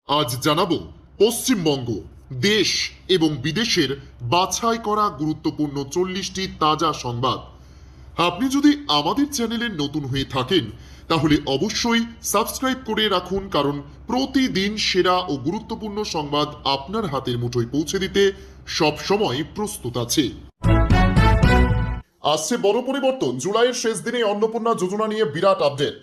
আজ জানাবো পশ্চিমবঙ্গ, দেশ এবং বিদেশের বাছাই করা গুরুত্বপূর্ণ 40টি তাজা সংবাদ। আপনি যদি আমাদের চ্যানেলে নতুন হয়ে থাকেন তাহলে অবশ্যই সাবস্ক্রাইব করে রাখুন, কারণ প্রতিদিন সেরা ও গুরুত্বপূর্ণ সংবাদ আপনার হাতের মুঠোয় পৌঁছে দিতে সব সময় প্রস্তুত আছে। আসছে বড় পরিবর্তন, জুলাইয়ের শেষ দিনে অন্নপূর্ণা যোজনা নিয়ে বিরাট আপডেট।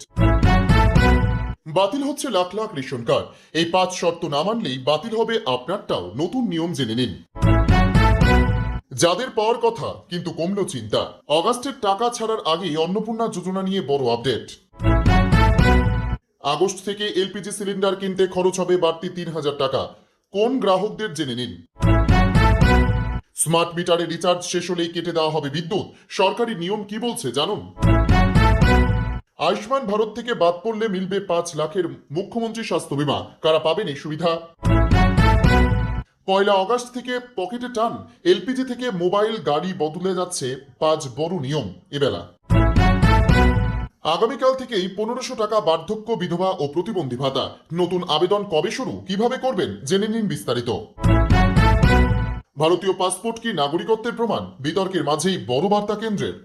বাতিল হচ্ছে লাখ লাখ রেশন কার্ড, এই 5 শর্ত না মানলেই বাতিল হবে আপনারটাও, নতুন নিয়ম জেনে নিন। যাদের পাওয়ার কথা কিন্তু কমলো চিন্তা, অগাস্টের টাকা ছাড়ার আগেই অন্নপূর্ণা যোজনা নিয়ে বড় আপডেট। আগস্ট থেকে এলপিজি সিলিন্ডার কিনতে খরচ হবে বাড়তি 3,000 টাকা, কোন গ্রাহকদের জেনে নিন। স্মার্ট মিটারে রিচার্জ শেষ হলেই কেটে দেওয়া হবে বিদ্যুৎ, সরকারি নিয়ম কি বলছে জানুন। আয়ুষ্মান ভারত থেকে বাদ পড়লে মিলবে 5 লাখের মুখ্যমন্ত্রী স্বাস্থ্য বীমা, কারা পাবেন এই সুবিধা। 1 আগস্ট থেকে পকেটে টান, এলপিজি থেকে মোবাইল গাড়ি বদলে যাচ্ছে 5 বড় নিয়ম এবেলা। আগামীকাল থেকেই 1500 টাকা বার্ধক্য, বিধবা ও প্রতিবন্ধী ভাতা, নতুন আবেদন কবে শুরু, কিভাবে করবেন জেনে নিন বিস্তারিত। ভারতীয় পাসপোর্ট কি নাগরিকত্বের প্রমাণ, বিতর্কের মাঝেই বড় বার্তা কেন্দ্রের।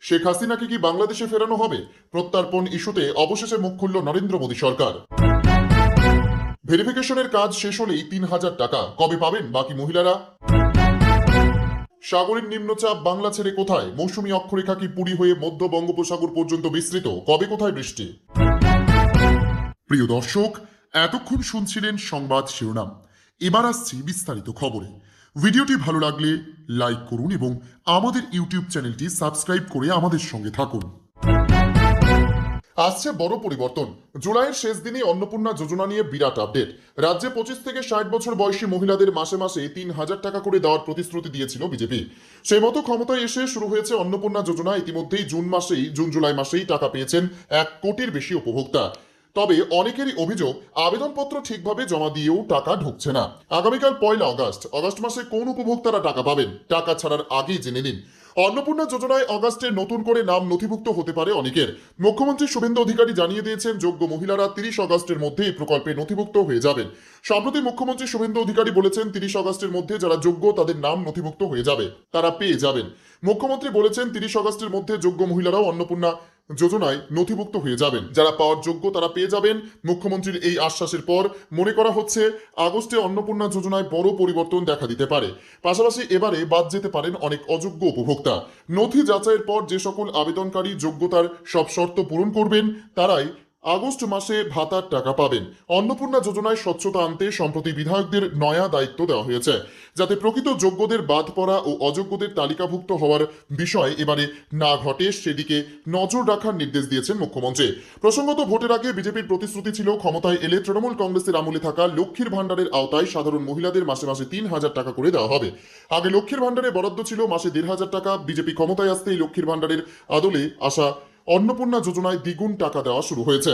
শেখ হাসিনাকে কি বাংলাদেশে ফেরানো হবে, প্রত্যর্পণ ইস্যুতে অবশেষে মুখ খুলল নরেন্দ্র মোদী সরকার। ভেরিফিকেশনের কাজ শেষ হলেই 3,000 টাকা, কবে পাবেন বাকি মহিলারা। সাগরের নিম্নচাপ বাংলা ছেড়ে কোথায়, মৌসুমী অক্ষরেখা কি পুরী হয়ে মধ্য বঙ্গোপসাগর পর্যন্ত বিস্তৃত, কবে কোথায় বৃষ্টি। প্রিয় দর্শক, এতক্ষণ শুনছিলেন সংবাদ শিরোনাম, এবার আসছি বিস্তারিত খবরে। ভিডিওটি ভালো লাগলে লাইক করুন এবং আমাদের ইউটিউব চ্যানেলটি সাবস্ক্রাইব করে আমাদের সঙ্গে থাকুন। আসছে বড় পরিবর্তন, জুলাইয়ের শেষ দিনে অন্নপূর্ণা যোজনা নিয়ে বিরাট আপডেট। রাজ্যে 25 থেকে 60 বছর বয়সী মহিলাদের মাসে মাসে 3,000 টাকা করে দেওয়ার প্রতিশ্রুতি দিয়েছিল বিজেপি। সেই মতো ক্ষমতায় এসে শুরু হয়েছে অন্নপূর্ণা যোজনা। ইতিমধ্যেই জুন জুলাই মাসেই টাকা পেয়েছেন 1 কোটির বেশি উপভোক্তা। তবে অনেকেরই অভিযোগ, আবেদনপত্র ঠিকভাবে জমা দিয়েও টাকা ঢুকছে না। আগামীকাল 1 আগস্ট মাসে কোন উপভোক্তারা টাকা পাবেন, টাকা ছাড়ার আগেই জেনে নিন। অন্নপূর্ণা যোজনায় অগাস্টে নতুন করে নাম নথিভুক্ত হতে পারে অনেকের। মুখ্যমন্ত্রী শুভেন্দু অধিকারী জানিয়ে দিয়েছেন, যোগ্য মহিলারা 30 আগস্টের মধ্যে এই প্রকল্পে নথিভুক্ত হয়ে যাবেন। সম্প্রতি মুখ্যমন্ত্রী শুভেন্দু অধিকারী বলেছেন, 30 আগস্টের মধ্যে যারা যোগ্য তাদের নাম নথিভুক্ত হয়ে যাবে, তারা পেয়ে যাবেন। মুখ্যমন্ত্রী বলেছেন, 30 আগস্টের মধ্যে যোগ্য মহিলারাও অন্নপূর্ণা যোজনায় নথিভুক্ত হয়ে যাবেন, যারা পাওয়ার যোগ্য তারা পেয়ে যাবেন। মুখ্যমন্ত্রীর এই আশ্বাসের পর মনে করা হচ্ছে আগস্টে অন্নপূর্ণা যোজনায় বড় পরিবর্তন দেখা দিতে পারে। পাশাপাশি এবারে বাদ যেতে পারেন অনেক অযোগ্য উপভোক্তা। নথি যাচাইয়ের পর যে সকল আবেদনকারী যোগ্যতার সব শর্ত পূরণ করবেন তারাই আগস্ট মাসে ভাতার টাকা পাবেন। অন্নপূর্ণা যোজনায় স্বচ্ছতা আনতে সম্প্রতি বিধায়কদের নয়া দায়িত্ব দেওয়া হয়েছে, যাতে প্রকৃত যোগ্যদের বাদ পড়া ও অযোগ্যদের তালিকাভুক্ত হওয়ার বিষয় এবারে না ঘটে, সেদিকে নজর রাখার নির্দেশ দিয়েছেন মুখ্যমন্ত্রী। প্রসঙ্গত, ভোটের আগে বিজেপির প্রতিশ্রুতি ছিল ক্ষমতায় এলে তৃণমূল কংগ্রেসের আমলে থাকা লক্ষ্মীর ভাণ্ডারের আওতায় সাধারণ মহিলাদের মাসে মাসে 3,000 টাকা করে দেওয়া হবে। আগে লক্ষ্মীর ভাণ্ডারে বরাদ্দ ছিল মাসে 1,500 টাকা। বিজেপি ক্ষমতায় আসতেই লক্ষ্মীর ভাণ্ডারের আদলে আসা অন্নপূর্ণা যোজনায় দ্বিগুণ টাকা দেওয়া শুরু হয়েছে।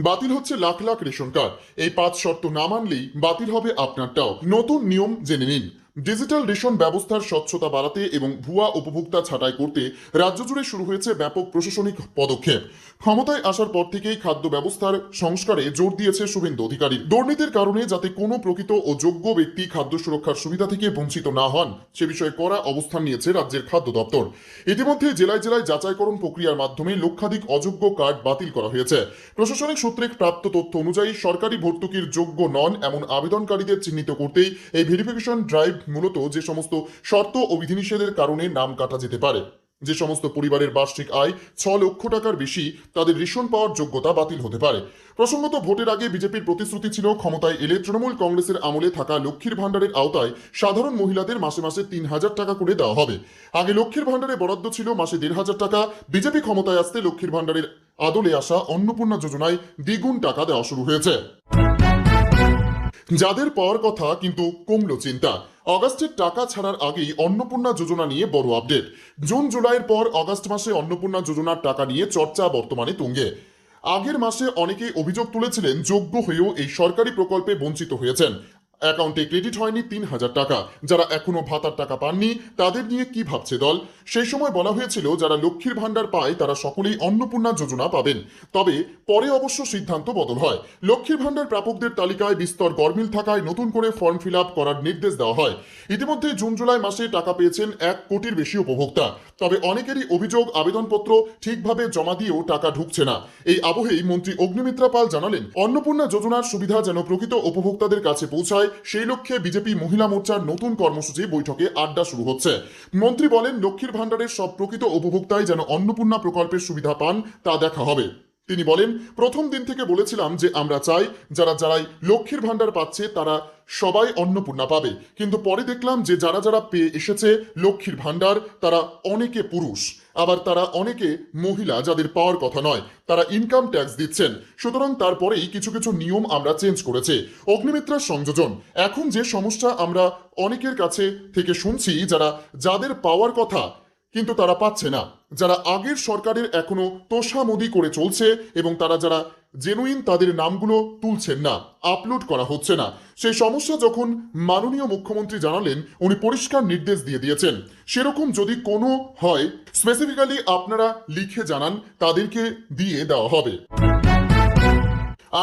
বাতিল হচ্ছে লাখ লাখ রেশন কার্ড, এই 5 শর্ত না মানলেই বাতিল হবে আপনারটাও, নতুন নিয়ম জেনে নিন। ডিজিটাল রেশন ব্যবস্থার স্বচ্ছতা বাড়াতে এবং ভুয়া উপভোক্তা ছাঁটাই করতে রাজ্য জুড়ে শুরু হয়েছে ব্যাপক প্রশাসনিক পদক্ষেপ। ক্ষমতায় আসার পর থেকেই খাদ্য ব্যবস্থার সংস্কারে জোর দিয়েছে শুভেন্দু অধিকারী। দুর্নীতির কারণে যাতে কোনো প্রকৃত ও যোগ্য ব্যক্তি খাদ্য সুরক্ষার সুবিধা থেকে বঞ্চিত না হন, সে বিষয়ে কড়া অবস্থান নিয়েছে রাজ্যের খাদ্য দপ্তর। ইতিমধ্যে জেলায় জেলায় যাচাইকরণ প্রক্রিয়ার মাধ্যমে লক্ষাধিক অযোগ্য কার্ড বাতিল করা হয়েছে। প্রশাসনিক সূত্রে প্রাপ্ত তথ্য অনুযায়ী সরকারি ভর্তুকির যোগ্য নন এমন আবেদনকারীদের চিহ্নিত করতেই এই ভেরিফিকেশন ড্রাইভ। মূলত যে সমস্ত শর্ত ও বিধিনিষেধের কারণে নাম কাটা যেতে পারে, যে সমস্ত পরিবারের বার্ষিক আয় 6 লক্ষ টাকার বেশি, তাদের রেশন পাওয়ার যোগ্যতা বাতিল হতে পারে। প্রসঙ্গত, ভোটের আগে বিজেপির প্রতিশ্রুতি ছিল ক্ষমতায় এলে তৃণমূল কংগ্রেসের আমলে থাকা লক্ষ্মীর ভাণ্ডারের আওতায় সাধারণ মহিলাদের মাসে মাসে 3,000 টাকা করে দেওয়া হবে। আগে লক্ষ্মীর ভাণ্ডারে বরাদ্দ ছিল মাসে 1,500 টাকা। বিজেপি ক্ষমতায় আসতে লক্ষ্মীর ভাণ্ডারের আদলে আসা অন্নপূর্ণা যোজনায় দ্বিগুণ টাকা দেওয়া শুরু হয়েছে। যাদের পাওয়ার কথা কিন্তু কমলো চিন্তা, অগাস্টের টাকা ছাড়ার আগেই অন্নপূর্ণা যোজনা নিয়ে বড় আপডেট। জুন জুলাইয়ের পর অগাস্ট মাসে অন্নপূর্ণা যোজনার টাকা নিয়ে চর্চা বর্তমানে তুঙ্গে। আগের মাসে অনেকেই অভিযোগ তুলেছিলেন যোগ্য হয়েও এই সরকারি প্রকল্পে বঞ্চিত হয়েছেন। অ্যাকাউন্টে ক্রেডিট হয়নি 3,000 টাকা। যারা এখনো ভাতার টাকা পাননি তাদের নিয়ে কি ভাবছে দল? সেই সময় বলা হয়েছিল যারা লক্ষ্মীর ভাণ্ডার পায় তারা সকলেই অন্নপূর্ণা যোজনা পাবেন। তবে পরে অবশ্য সিদ্ধান্ত বদল হয়। লক্ষ্মীর ভাণ্ডার প্রাপকদের তালিকায় বিস্তর গরমিল থাকায় নতুন করে ফর্ম ফিল আপ করার নির্দেশ দেওয়া হয়। ইতিমধ্যে জুন জুলাই মাসে টাকা পেয়েছেন 1 কোটির বেশি উপভোক্তা। তবে অনেকেরই অভিযোগ আবেদনপত্র ঠিকভাবে জমা দিয়েও টাকা ঢুকছে না। এই আবহেই মন্ত্রী অগ্নিমিত্রা পাল জানালেন, অন্নপূর্ণা যোজনার সুবিধা যেন প্রকৃত উপভোক্তাদের কাছে পৌঁছায় সেই লক্ষ্যে বিজেপি মহিলা মোর্চার নতুন কর্মসূচি বৈঠকে আড্ডা শুরু হচ্ছে। মন্ত্রী বলেন, লক্ষ্মীর ভাণ্ডারের সব প্রকৃত উপভোক্তাই যেন অন্নপূর্ণা প্রকল্পের সুবিধা পান তা দেখা হবে। তিনি বলেন, প্রথম দিন থেকে বলেছিলাম যে আমরা চাই যারাই লক্ষ্মীর ভাণ্ডার পাচ্ছে তারা সবাই অন্নপূর্ণা পাবে, কিন্তু পরে দেখলাম যে যারা পেয়ে এসেছে লক্ষ্মীর ভাণ্ডার তারা অনেকে পুরুষ, আবার তারা অনেকে মহিলা যাদের পাওয়ার কথা নয়, তারা ইনকাম ট্যাক্স দিচ্ছেন। সুতরাং তারপরেই কিছু কিছু নিয়ম আমরা চেঞ্জ করেছে। অগ্নিমিত্রার সংযোজন, এখন যে সমস্যা আমরা অনেকের কাছে থেকে শুনছি যাদের পাওয়ার কথা কিন্তু তারা পাচ্ছে না, যারা আগের সরকারের এখনো তোষামোদি করে চলছে এবং তারা যারা জেনুইন তাদের নামগুলো তুলছেন না, আপলোড করা হচ্ছে না। সেই সমস্যা যখন মাননীয় মুখ্যমন্ত্রী জানালেন, উনি পরিষ্কার নির্দেশ দিয়ে দিয়েছেন সেরকম যদি কোনো হয় স্পেসিফিক্যালি আপনারা লিখে জানান, তাদেরকে দিয়ে দেওয়া হবে।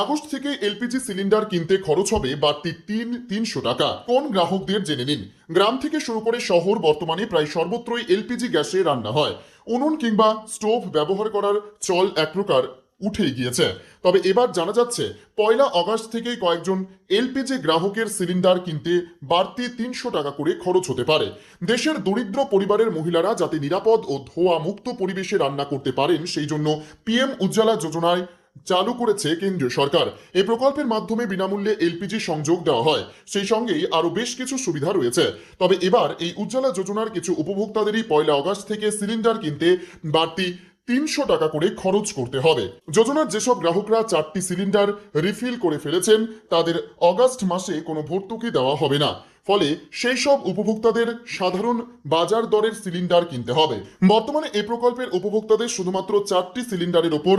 আগস্ট থেকে এলপিজি সিলিন্ডার কিনতে খরচ হবে বাড়তি 300 টাকা। কোন গ্রাহকদের জেনে নিন। গ্রাম থেকে শুরু করে শহর বর্তমানে প্রায় সর্বত্রই এলপিজি গ্যাসে রান্না হয়। উনুন কিংবা স্টোভ ব্যবহার করার চল এক প্রকার উঠেই গিয়েছে। তবে এবার জানা যাচ্ছে 1 আগস্ট থেকেই কয়েকজন এলপিজি গ্রাহকের সিলিন্ডার কিনতে বাড়তি 300 টাকা করে খরচ হতে পারে। দেশের দরিদ্র পরিবারের মহিলারা যাতে নিরাপদ ও ধোঁয়া মুক্ত পরিবেশে রান্না করতে পারেন সেই জন্য পিএম উজ্জ্বলা যোজনায় চালু করেছে কেন্দ্রীয় সরকার। এই প্রকল্পের মাধ্যমে বিনামূল্যে এলপিজি সংযোগ দেওয়া হয়, সেই সঙ্গেই আরো বেশ কিছু সুবিধা রয়েছে। তবে এবার এই উজ্জ্বলা যোজনার কিছু উপভোক্তাদেরই 1 আগস্ট থেকে সিলিন্ডার কিনতে বাড়তি 300 টাকা করে খরচ করতে হবে। যোজনার যেসব গ্রাহকরা 4টি সিলিন্ডার রিফিল করে ফেলেছেন তাদের আগস্ট মাসে কোনো ভর্তুকি দেওয়া হবে না। ফলে সেই সব উপভোক্তাদের সাধারণ বাজার দরের সিলিন্ডার কিনতে হবে। বর্তমানে এই প্রকল্পের উপভোক্তাদের শুধুমাত্র 4টি সিলিন্ডারের ওপর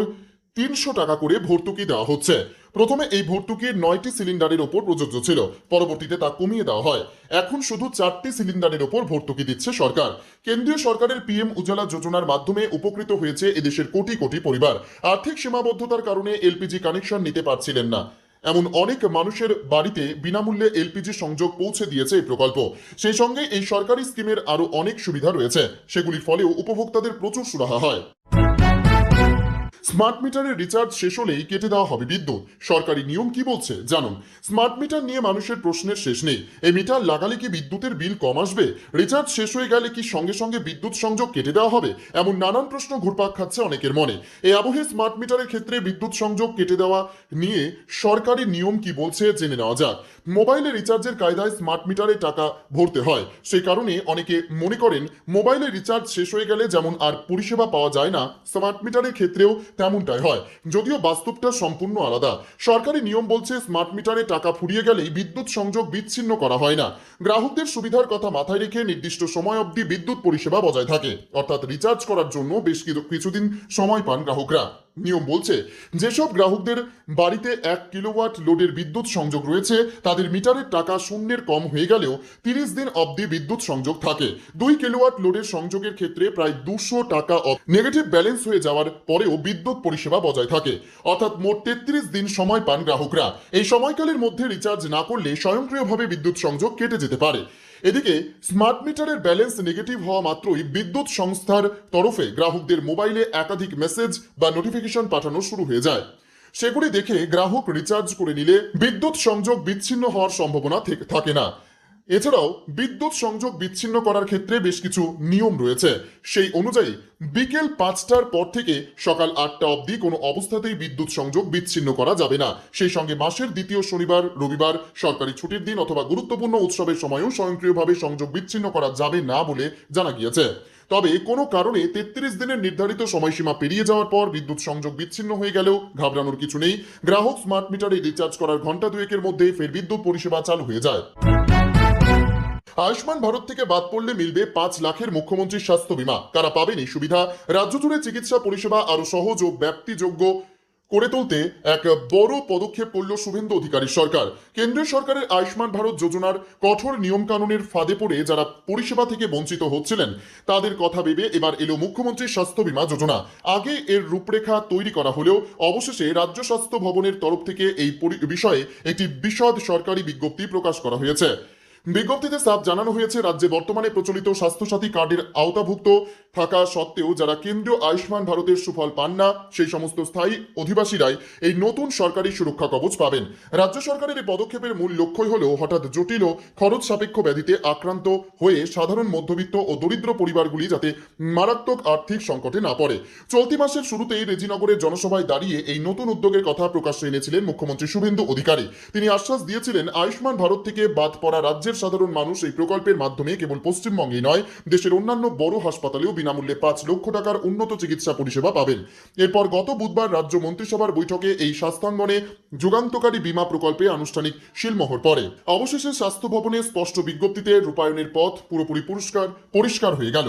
300 টাকা করে ভর্তুকি দেওয়া হচ্ছে। প্রথমে এই ভর্তুকি 9টি সিলিন্ডারের ওপর প্রযোজ্য ছিল, পরবর্তীতে তা কমিয়ে দেওয়া হয়। এখন শুধু 4টি সিলিন্ডারের ওপর ভর্তুকি দিচ্ছে সরকার। কেন্দ্রীয় সরকারের পিএম উজ্জ্বলা যোজনার মাধ্যমে উপকৃত হয়েছে এদেশের কোটি কোটি পরিবার। আর্থিক সীমাবদ্ধতার কারণে এলপিজি কানেকশন নিতে পারছিলেন না, এমন অনেক মানুষের বাড়িতে বিনামূল্যে এলপিজি সংযোগ পৌঁছে দিয়েছে এই প্রকল্প। সেই সঙ্গে এই সরকারি স্কিমের আরো অনেক সুবিধা রয়েছে, সেগুলির ফলেও উপভোক্তাদের প্রচুর সুরাহা হয়। স্মার্ট মিটারের রিচার্জ শেষ হলেই কেটে দেওয়া হবে বিদ্যুৎ। সরকারি নিয়ম কি বলছে জানুন। স্মার্ট মিটার নিয়ে মানুষের প্রশ্নের শেষ নেই। এই মিটার লাগালে কি বিদ্যুতের বিল কম আসবে? রিচার্জ শেষ হয়ে গেলে কি সঙ্গে সঙ্গে বিদ্যুৎ সংযোগ কেটে দেওয়া হবে? এমন নানান প্রশ্ন ঘুরপাক খাচ্ছে অনেকের মনে। এই আবহে স্মার্ট মিটারের ক্ষেত্রে বিদ্যুৎ সংযোগ কেটে দেওয়া নিয়ে সরকারি নিয়ম কি বলছে জেনে নেওয়া যাক। মোবাইলে রিচার্জের কায়দায় স্মার্ট মিটারে টাকা ভরতে হয়, সেই কারণে অনেকে মনে করেন মোবাইলে রিচার্জ শেষ হয়ে গেলে যেমন আর পরিষেবা পাওয়া যায় না, স্মার্ট মিটারের ক্ষেত্রেও তেমনটাই হয়। যদিও বাস্তবটা সম্পূর্ণ আলাদা। সরকারি নিয়ম বলছে স্মার্ট মিটারে টাকা ফুরিয়ে গেলেই বিদ্যুৎ সংযোগ বিচ্ছিন্ন করা হয় না। গ্রাহকদের সুবিধার কথা মাথায় রেখে নির্দিষ্ট সময় অবধি বিদ্যুৎ পরিষেবা বজায় থাকে, অর্থাৎ রিচার্জ করার জন্য বেশ কিছুদিন সময় পান গ্রাহকরা। নিয়ম বলছে যেসব গ্রাহকদের বাড়িতে 1 কিলোওয়াট লোডের বিদ্যুৎ সংযোগ রয়েছে তাদের মিটারের টাকা শূন্যের কম হয়ে গেলেও 30 দিন অবধি বিদ্যুৎ সংযোগ থাকে। 2 কিলোওয়াট লোডের সংযোগের ক্ষেত্রে প্রায় 200 টাকা নেগেটিভ ব্যালেন্স হয়ে যাওয়ার পরেও বিদ্যুৎ পরিষেবা বজায় থাকে, অর্থাৎ মোট 33 দিন সময় পান গ্রাহকরা। এই সময়কালের মধ্যে রিচার্জ না করলে স্বয়ংক্রিয়ভাবে বিদ্যুৎ সংযোগ কেটে যেতে পারে। এদিকে স্মার্ট মিটারের ব্যালেন্স নেগেটিভ হওয়া মাত্রই বিদ্যুৎ সংস্থার তরফে গ্রাহকদের মোবাইলে একাধিক মেসেজ বা নোটিফিকেশন পাঠানো শুরু হয়ে যায়। সেগুলি দেখে গ্রাহক রিচার্জ করে নিলে বিদ্যুৎ সংযোগ বিচ্ছিন্ন হওয়ার সম্ভাবনা থাকে না। এছাড়াও বিদ্যুৎ সংযোগ বিচ্ছিন্ন করার ক্ষেত্রে বেশ কিছু নিয়ম রয়েছে। সেই অনুযায়ী বিকেল 5টার পর থেকে সকাল 8টা অবধি কোনো অবস্থাতেই বিদ্যুৎ সংযোগ বিচ্ছিন্ন করা যাবে না। সেই সঙ্গে মাসের দ্বিতীয় শনিবার, রবিবার, সরকারি ছুটির দিন অথবা গুরুত্বপূর্ণ উৎসবের সময়ও স্বয়ংক্রিয়ভাবে সংযোগ বিচ্ছিন্ন করা যাবে না বলে জানা গিয়েছে। তবে কোনো কারণে 33 দিনের নির্ধারিত সময়সীমা পেরিয়ে যাওয়ার পর বিদ্যুৎ সংযোগ বিচ্ছিন্ন হয়ে গেলেও ঘাবড়ানোর কিছু নেই। গ্রাহক স্মার্ট মিটারে রিচার্জ করার ঘন্টা দুয়েকের মধ্যে ফের বিদ্যুৎ পরিষেবা চালু হয়ে যায়। আয়ুষ্মান ভারত থেকে বাদ পড়লে মিলবে 5 লাখের মুখ্যমন্ত্রীর স্বাস্থ্য বীমা। কারা পাবেন এই সুবিধা? রাজ্য জুড়ে চিকিৎসা পরিষেবা আরো সহজ ও ব্যাপ্তিযোগ্য করে তুলতে এক বড় পদক্ষেপ করল শুভেন্দু অধিকারীর সরকার। কেন্দ্রীয় সরকারের আয়ুষ্মান ভারত যোজনার কঠোর নিয়মকানুনের ফাঁদে পড়ে যারা পরিষেবা থেকে বঞ্চিত হচ্ছিলেন তাদের কথা ভেবে এবার এলো মুখ্যমন্ত্রীর স্বাস্থ্য বীমা যোজনা। আগে এর রূপরেখা তৈরি করা হলেও অবশেষে রাজ্য স্বাস্থ্য ভবনের তরফ থেকে এই বিষয়ে একটি বিশদ সরকারি বিজ্ঞপ্তি প্রকাশ করা হয়েছে। বিজ্ঞপ্তিতে সাফ জানানো হয়েছে, রাজ্যে বর্তমানে প্রচলিত স্বাস্থ্যসাথী কার্ডের আওতাভুক্ত থাকা সত্ত্বেও যারা কেন্দ্রীয় আয়ুষ্মান ভারতের সুফল পান না সেই সমস্ত স্থায়ী অধিবাসীরাই এই নতুন সরকারি সুরক্ষা কবচ পাবেন। রাজ্য সরকারের এই পদক্ষেপের মূল লক্ষ্যই হল হঠাৎ জটিল ও খরচ সাপেক্ষ ব্যাধিতে আক্রান্ত হয়ে সাধারণ মধ্যবিত্ত ও দরিদ্র পরিবারগুলি যাতে মারাত্মক আর্থিক সংকটে না পড়ে। চলতি মাসের শুরুতেই রেজিনগরের জনসভায় দাঁড়িয়ে এই নতুন উদ্যোগের কথা প্রকাশ্যে এনেছিলেন মুখ্যমন্ত্রী শুভেন্দু অধিকারী। তিনি আশ্বাস দিয়েছিলেন, আয়ুষ্মান ভারত থেকে বাদ পড়া রাজ্যের সাধারণ মানুষ এই প্রকল্পের মাধ্যমে কেবল পশ্চিমবঙ্গেই নয় দেশের অন্যান্য বড় হাসপাতালেও বিনামূল্যে 5 লক্ষ টাকার উন্নত চিকিৎসা পরিষেবা পাবেন। এরপর গত বুধবার রাজ্য মন্ত্রিসভার বৈঠকে এই স্বাস্থ্যাঙ্গনে যুগান্তকারী বীমা প্রকল্পে আনুষ্ঠানিক শিলমোহর পড়ে। অবশেষে স্বাস্থ্য ভবনে স্পষ্ট বিজ্ঞপ্তিতে রূপায়ণের পথ পুরোপুরি পরিষ্কার হয়ে গেল।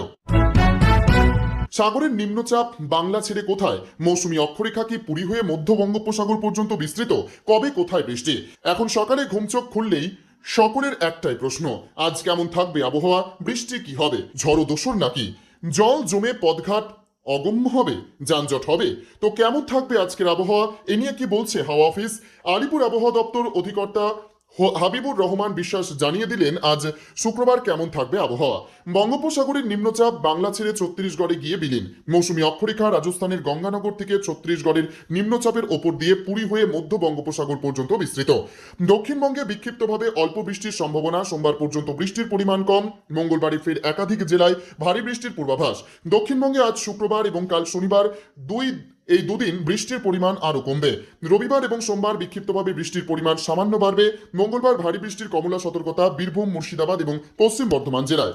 সাগরের নিম্নচাপ বাংলা ছেড়ে কোথায়? মৌসুমী অক্ষরেখা কি পুরী হয়ে মধ্য বঙ্গোপসাগর পর্যন্ত বিস্তৃত? কবে কোথায় বৃষ্টি? এখন সকালে ঘুমচোখ খুললেই সকলের একটাই প্রশ্ন, আজ কেমন থাকবে আবহাওয়া? বৃষ্টি কি হবে? ঝড়ো দোসর নাকি? জল জমে পথঘাট অগম্য হবে? যানজট হবে? তো কেমন থাকবে আজকের আবহাওয়া? এ নিয়ে কি বলছে হাওয়া অফিস? আলিপুর আবহাওয়া দপ্তর অধিকর্তা হাবিবুর রহমান বিশ্বাস জানিয়ে দিলেন, আজ শুক্রবার কেমন থাকবে আবহাওয়া। বঙ্গোপসাগরের নিম্নচাপ বাংলা ছেড়ে ছত্তিশগড়ে গিয়ে বিলীন। মৌসুমী অক্ষরেখা রাজস্থানের গঙ্গানগর থেকে ছত্তিশগড়ের নিম্নচাপের ওপর দিয়ে পুরী হয়ে মধ্য বঙ্গোপসাগর পর্যন্ত বিস্তৃত। দক্ষিণবঙ্গে বিক্ষিপ্তভাবে অল্প বৃষ্টির সম্ভাবনা। সোমবার পর্যন্ত বৃষ্টির পরিমাণ কম। মঙ্গলবারে ফের একাধিক জেলায় ভারী বৃষ্টির পূর্বাভাস। দক্ষিণবঙ্গে আজ শুক্রবার এবং কাল শনিবার এই দুদিন বৃষ্টির পরিমাণ আরও কমবে। রবিবার এবং সোমবার বিক্ষিপ্তভাবে বৃষ্টির পরিমাণ সামান্য বাড়বে। মঙ্গলবার ভারী বৃষ্টির কমলা সতর্কতা বীরভূম, মুর্শিদাবাদ এবং পশ্চিম বর্ধমান জেলায়।